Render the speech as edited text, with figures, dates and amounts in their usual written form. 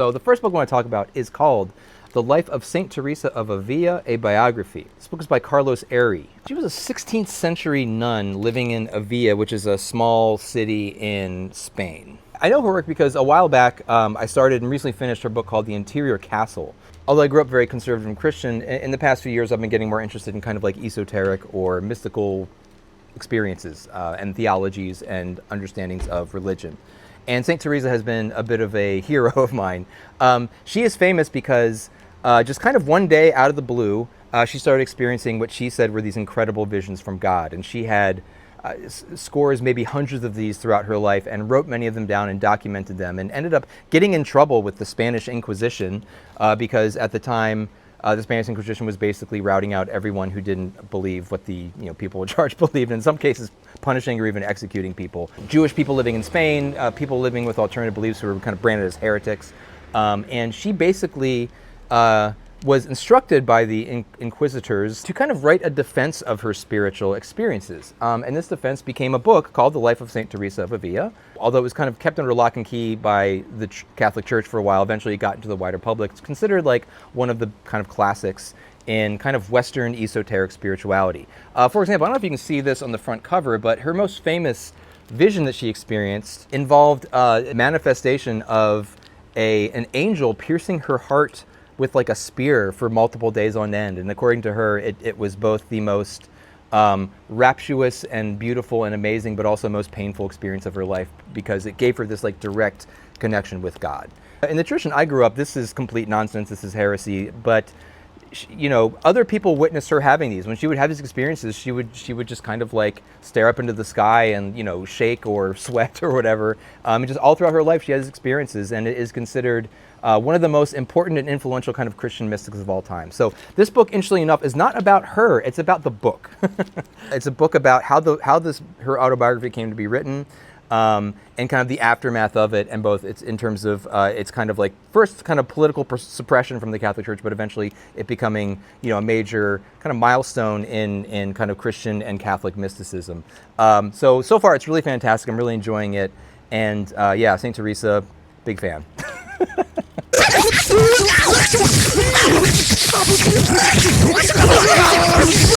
So the first book I want to talk about is called The Life of Saint Theresa of Avila, a Biography. This book is by Carlos Erie. She was a 16th century nun living in Avila, which is a small city in Spain. I know her work because a while back I started and recently finished her book called The Interior Castle. Although I grew up very conservative and Christian, in the past few years I've been getting more interested in kind of like esoteric or mystical experiences and theologies and understandings of religion. And St. Theresa has been a bit of a hero of mine. She is famous because just kind of one day out of the blue, she started experiencing what she said were these incredible visions from God. And she had scores, maybe hundreds of these throughout her life, and wrote many of them down and documented them, and ended up getting in trouble with the Spanish Inquisition because at the time, the Spanish Inquisition was basically routing out everyone who didn't believe what the people in charge believed, in some cases punishing or even executing people. Jewish people living in Spain, people living with alternative beliefs who were kind of branded as heretics. And she basically was instructed by the inquisitors to kind of write a defense of her spiritual experiences. And this defense became a book called The Life of Saint Theresa of Avila. Although it was kind of kept under lock and key by the Catholic Church for a while, eventually it got into the wider public. It's considered like one of the kind of classics in kind of Western esoteric spirituality. For example, I don't know if you can see this on the front cover, but her most famous vision that she experienced involved a manifestation of an angel piercing her heart with like a spear for multiple days on end. And according to her, it was both the most rapturous and beautiful and amazing, but also most painful experience of her life because it gave her this like direct connection with God. In the tradition I grew up, this is complete nonsense, this is heresy, but other people witnessed her having these. When she would have these experiences, she would just kind of like stare up into the sky and shake or sweat or whatever. And just all throughout her life, she has experiences, and it is considered one of the most important and influential kind of Christian mystics of all time. So this book, interestingly enough, is not about her; it's about the book. It's a book about how her autobiography came to be written. And kind of the aftermath of it, and both it's in terms of it's kind of like first kind of political suppression from the Catholic Church, but eventually it becoming a major kind of milestone in kind of Christian and Catholic mysticism. So far it's really fantastic. I'm really enjoying it, and yeah, Saint Theresa, big fan.